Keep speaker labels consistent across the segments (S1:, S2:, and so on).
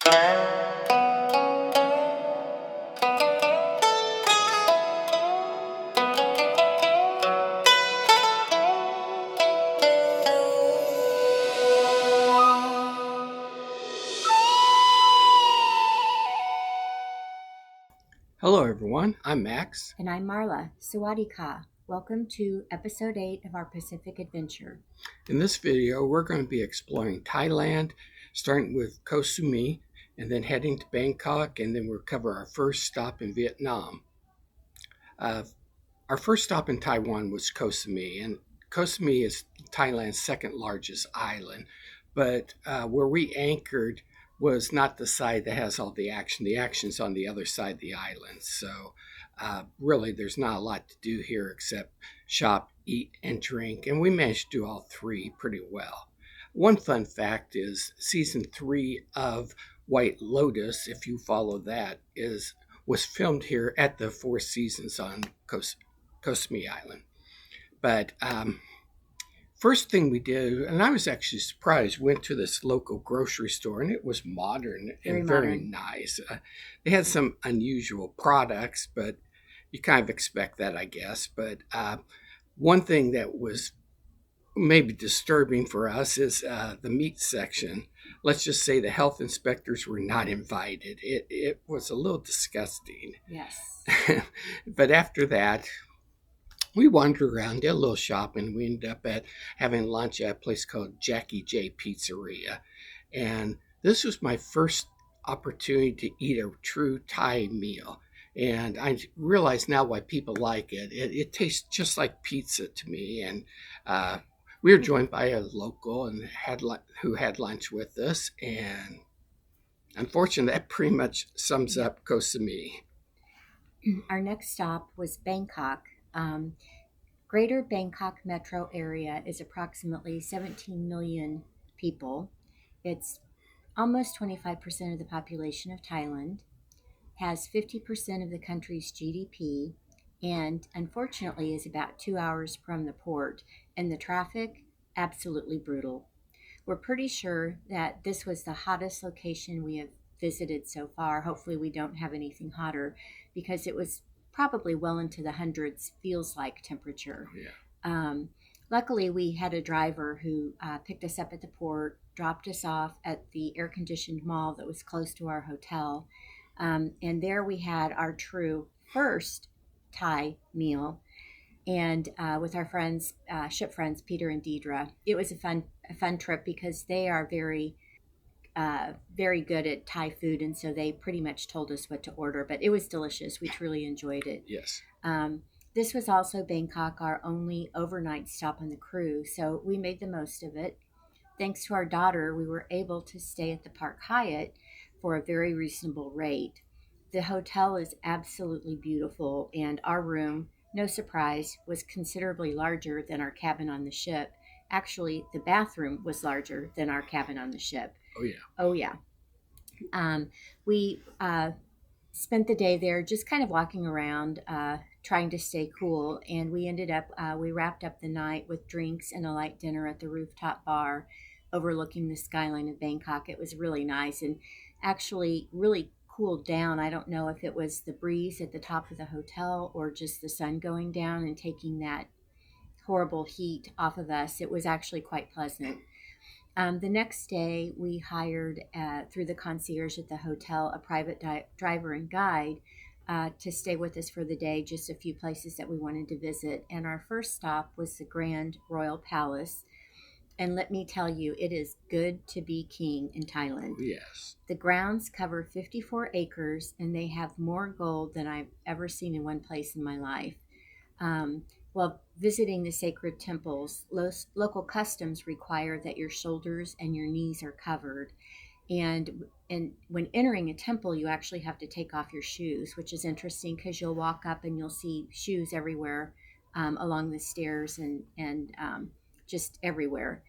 S1: Hello, everyone. I'm Max.
S2: And I'm Marla. Sawadee Ka. Welcome to episode 8 of our Pacific Adventure.
S1: In this video, we're going to be exploring Thailand, starting with Koh Samui, and then heading to Bangkok, and then we'll cover our first stop in Vietnam. Uh, our first stop in Taiwan was Koh Samui, and Koh Samui is Thailand's second largest island. But where we anchored was not the side that has all the action. The action's on the other side of the island. So really, there's not a lot to do here except shop, eat, and drink. And we managed to do all three pretty well. One fun fact is season 3 of White Lotus, if you follow that, was filmed here at the Four Seasons on Koh Samui Island. But first thing we did, and I was actually surprised, went to this local grocery store, and it was modern and very nice. They had some unusual products, but you kind of expect that, I guess. But one thing that was maybe disturbing for us is the meat section. Let's just say the health inspectors were not invited. It was a little disgusting.
S2: Yes.
S1: But after that, we wandered around, did a little shopping. We ended up having lunch at a place called Jackie J Pizzeria. And this was my first opportunity to eat a true Thai meal. And I realize now why people like it. It tastes just like pizza to me. And we were joined by a local and who had lunch with us. And unfortunately, that pretty much sums up Koh Samui.
S2: Our next stop was Bangkok. Greater Bangkok metro area is approximately 17 million people. It's almost 25% of the population of Thailand, has 50% of the country's GDP, and unfortunately is about 2 hours from the port. And the traffic, absolutely brutal. We're pretty sure that this was the hottest location we have visited so far. Hopefully, we don't have anything hotter because it was probably well into the hundreds, feels like temperature.
S1: Yeah.
S2: Luckily, we had a driver who picked us up at the port, dropped us off at the air conditioned mall that was close to our hotel. And there we had our true first Thai meal. And with our friends, ship friends, Peter and Deidre, it was a fun trip because they are very good at Thai food, and so they pretty much told us what to order. But it was delicious. We truly enjoyed it.
S1: Yes.
S2: This was also Bangkok, our only overnight stop on the cruise, so we made the most of it. Thanks to our daughter, we were able to stay at the Park Hyatt for a very reasonable rate. The hotel is absolutely beautiful, and our room, no surprise, was considerably larger than our cabin on the ship. Actually, the bathroom was larger than our cabin on the ship.
S1: Oh, yeah.
S2: Oh, yeah. We spent the day there just kind of walking around, trying to stay cool. And we wrapped up the night with drinks and a light dinner at the rooftop bar overlooking the skyline of Bangkok. It was really nice and actually really cooled down. I don't know if it was the breeze at the top of the hotel or just the sun going down and taking that horrible heat off of us. It was actually quite pleasant. The next day, we hired through the concierge at the hotel a private driver and guide to stay with us for the day, just a few places that we wanted to visit. And our first stop was the Grand Royal Palace. And let me tell you, it is good to be king in Thailand.
S1: Yes.
S2: The grounds cover 54 acres, and they have more gold than I've ever seen in one place in my life. While visiting the sacred temples, local customs require that your shoulders and your knees are covered. And when entering a temple, you actually have to take off your shoes, which is interesting because you'll walk up and you'll see shoes everywhere along the stairs and just everywhere.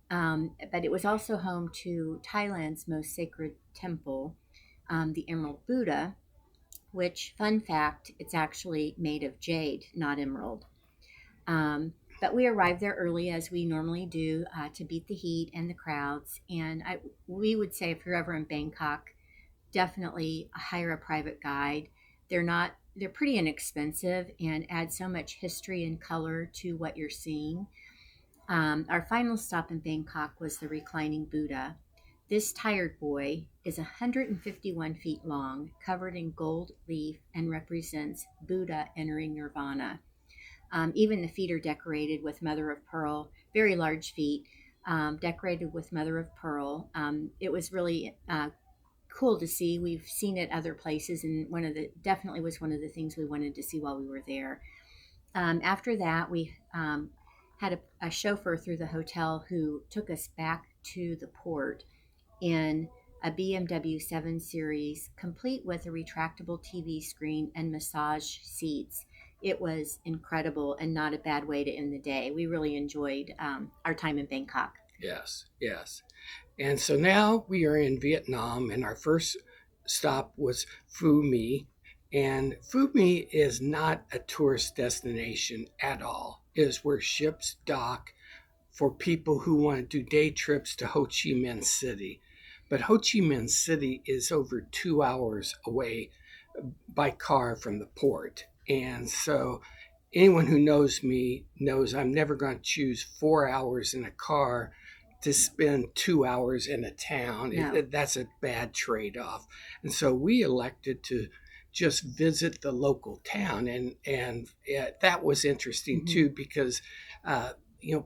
S2: But it was also home to Thailand's most sacred temple, the Emerald Buddha, which, fun fact, it's actually made of jade, not emerald. But we arrived there early, as we normally do, to beat the heat and the crowds. And we would say if you're ever in Bangkok, definitely hire a private guide. They're pretty inexpensive and add so much history and color to what you're seeing. Our final stop in Bangkok was the reclining Buddha. This tired boy is 151 feet long, covered in gold leaf, and represents Buddha entering nirvana. Even the feet are decorated with mother of pearl, very large feet, decorated with mother of pearl. It was really cool to see. We've seen it other places, and definitely was one of the things we wanted to see while we were there. After that, we had a chauffeur through the hotel who took us back to the port in a BMW 7 Series, complete with a retractable TV screen and massage seats. It was incredible and not a bad way to end the day. We really enjoyed our time in Bangkok.
S1: Yes, yes. And so now we are in Vietnam, and our first stop was Phu My. And Phu My is not a tourist destination at all. It is where ships dock for people who want to do day trips to Ho Chi Minh City. But Ho Chi Minh City is over 2 hours away by car from the port. And so anyone who knows me knows I'm never going to choose 4 hours in a car to spend 2 hours in a town.
S2: No.
S1: That's a bad trade off. And so we elected to just visit the local town. And that was interesting too, because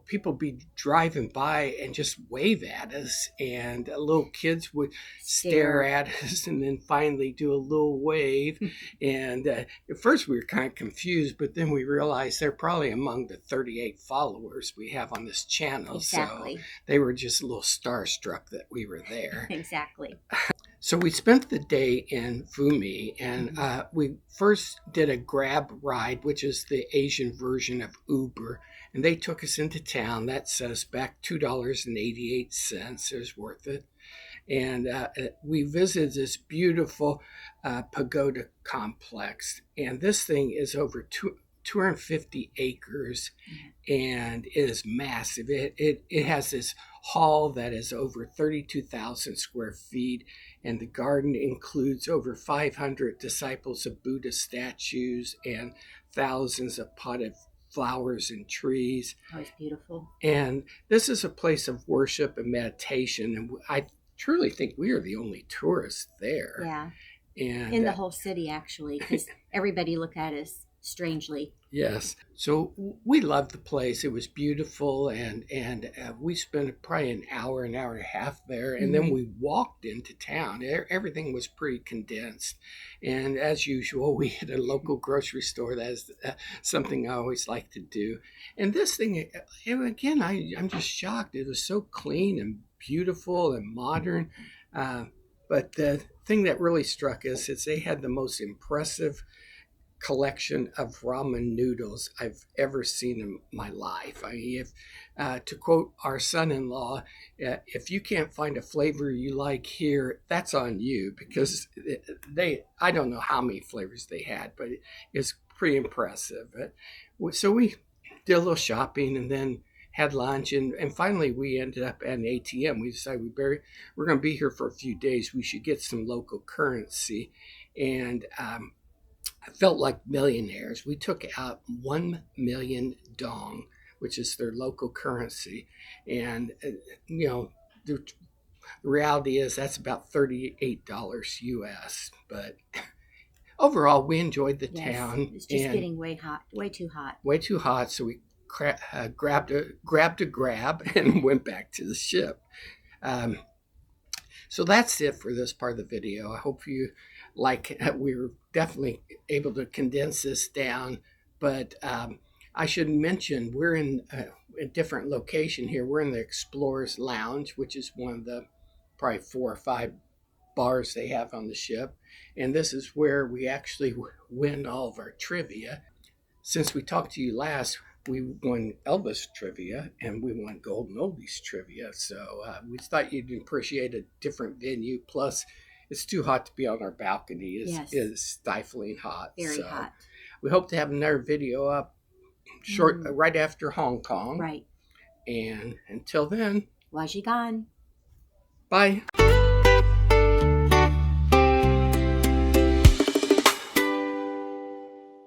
S1: people be driving by and just wave at us, and little kids would stare at us and then finally do a little wave. And at first we were kind of confused, but then we realized they're probably among the 38 followers we have on this channel.
S2: Exactly.
S1: So they were just a little starstruck that we were there.
S2: Exactly.
S1: So we spent the day in Phu My, and we first did a Grab ride, which is the Asian version of Uber, and they took us into town. That set us back $2.88. It was worth it. And we visited this beautiful pagoda complex, and this thing is over 250 acres, and it is massive. It has this hall that is over 32,000 square feet, and the garden includes over 500 disciples of Buddha statues and thousands of potted flowers and trees.
S2: Oh, it's beautiful.
S1: And this is a place of worship and meditation, and I truly think we are the only tourists there.
S2: Yeah.
S1: And
S2: in the whole city, actually, because everybody looked at us strangely.
S1: Yes. So we loved the place. It was beautiful, and we spent probably an hour and a half there, and then we walked into town. Everything was pretty condensed, and as usual, we hit a local grocery store. That's something I always like to do. And this thing, again, I'm just shocked. It was so clean and beautiful and modern. But the thing that really struck us is they had the most impressive collection of ramen noodles I've ever seen in my life. I mean, to quote our son-in-law, if you can't find a flavor you like here, that's on you, because I don't know how many flavors they had, but it's pretty impressive. So we did a little shopping and then had lunch, and finally we ended up at an ATM. We decided we're going to be here for a few days. We should get some local currency, and I felt like millionaires. We took out 1 million dong, which is their local currency. And, the reality is that's about $38 US. But overall, we enjoyed the town.
S2: It's just getting way too hot.
S1: Way too hot. So we grabbed a grab and went back to the ship. So that's it for this part of the video. I hope you we were definitely able to condense this down, but I should mention we're in a different location here. We're in the Explorers Lounge, which is one of the probably 4 or 5 bars they have on the ship, and this is where we actually win all of our trivia. Since we talked to you last, we won Elvis trivia and we won Golden Oldies trivia. So we thought you'd appreciate a different venue. Plus, it's too hot to be on our balcony. It's stifling hot.
S2: Very hot.
S1: We hope to have another video up right after Hong Kong.
S2: Right.
S1: And until then,
S2: Wajigan.
S1: Bye.